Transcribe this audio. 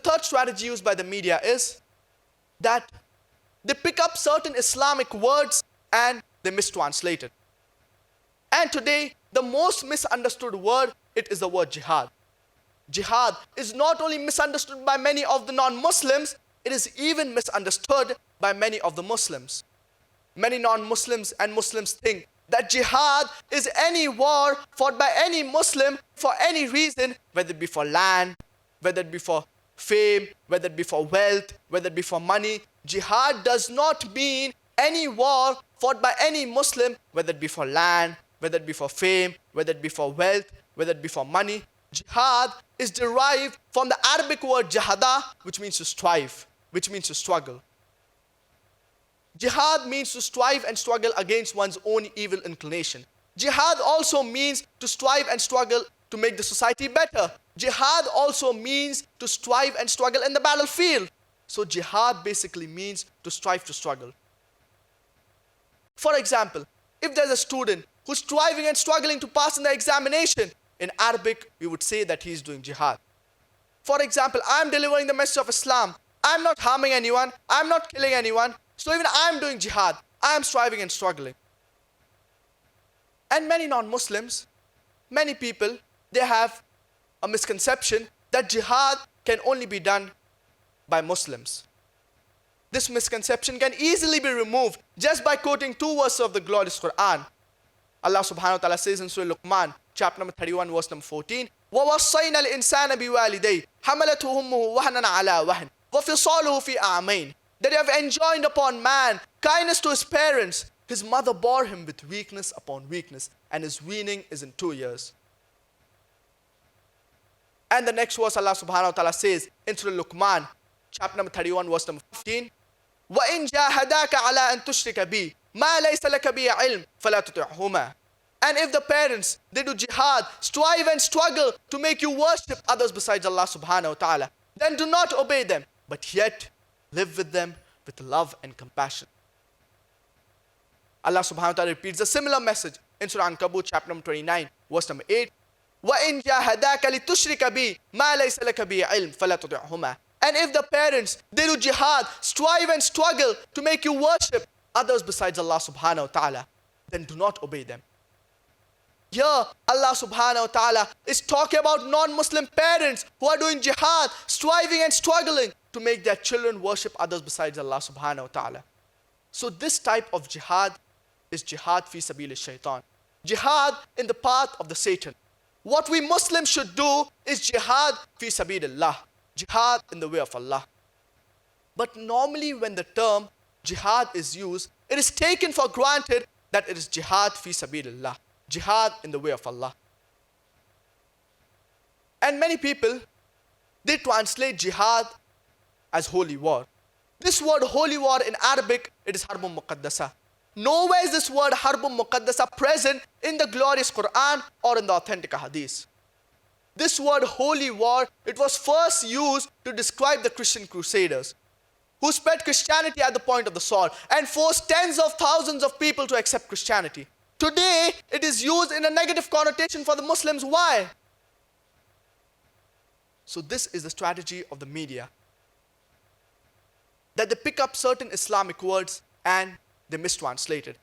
third strategy used by the media is that they pick up certain Islamic words and they mistranslate it. And today, the most misunderstood word, it is the word jihad. Jihad is not only misunderstood by many of the non-Muslims, it is even misunderstood by many of the Muslims. Many non-Muslims and Muslims think that jihad is any war fought by any Muslim for any reason, whether it be for land, whether it be for fame, whether it be for wealth, whether it be for money. Jihad does not mean any war fought by any Muslim, whether it be for land, whether it be for fame, whether it be for wealth, whether it be for money. Jihad is derived from the Arabic word jahada, which means to strive, which means to struggle. Jihad means to strive and struggle against one's own evil inclination. Jihad also means to strive and struggle to make the society better. Jihad also means to strive and struggle in the battlefield. So jihad basically means to strive to struggle. For example, if there's a student who's striving and struggling to pass in the examination, in Arabic, we would say that he's doing jihad. For example, I'm delivering the message of Islam. I'm not harming anyone. I'm not killing anyone. So even I'm doing jihad. I'm striving and struggling. And many non-Muslims, many people, they have a misconception that jihad can only be done by Muslims. This misconception can easily be removed just by quoting two verses of the glorious Quran. Allah subhanahu wa ta'ala says in Surah Luqman, chapter number 31, verse number 14, وَوَصَّيْنَا الْإِنسَانَ بِوَالِدَيْهِ حَمَلَتْهُ أُمُّهُ وَهْنًا عَلَى وَهْنٍ وَفِصَالُهُ فِي عَامَيْنِ. That you have enjoined upon man kindness to his parents. His mother bore him with weakness upon weakness, and his weaning is in 2 years. And the next verse Allah subhanahu wa ta'ala says in Surah Luqman, chapter number 31, verse number 15, وَإِنْ جَاهَدَاكَ عَلَىٰ أَن تُشْرِكَ بِي مَا لَيْسَ لَكَ بِهِ عِلْمٍ فَلَا تُطِعْهُمَا. And if the parents, they do jihad, strive and struggle to make you worship others besides Allah subhanahu wa ta'ala, then do not obey them, but yet live with them with love and compassion. Allah subhanahu wa ta'ala repeats a similar message in Surah Ankabut, chapter number 29, verse number 8, وَإِنْ جَاهَدَاكَ لِتُشْرِكَ بِي مَا لَيْسَ لَكَ بِهِ عِلْمٍ فَلَا تُطِعْهُمَا. And if the parents, they do jihad, strive and struggle to make you worship others besides Allah subhanahu wa ta'ala, then do not obey them. Here, Allah subhanahu wa ta'ala is talking about non-Muslim parents who are doing jihad, striving and struggling to make their children worship others besides Allah subhanahu wa ta'ala. So this type of jihad is jihad fi sabil shaitan. Jihad in the path of the Satan. What we Muslims should do is jihad fi sabilillah. Jihad in the way of Allah. But normally when the term jihad is used, it is taken for granted that it is jihad fi sabilillah. Jihad in the way of Allah. And many people, they translate jihad as holy war. This word holy war in Arabic, it is harbun muqaddasa. Nowhere is this word harbun muqaddasa present in the glorious Quran or in the authentic hadith. This word holy war, it was first used to describe the Christian crusaders who spread Christianity at the point of the sword and forced tens of thousands of people to accept Christianity. Today, it is used in a negative connotation for the Muslims. Why? So this is the strategy of the media. That they pick up certain Islamic words and they mistranslate it.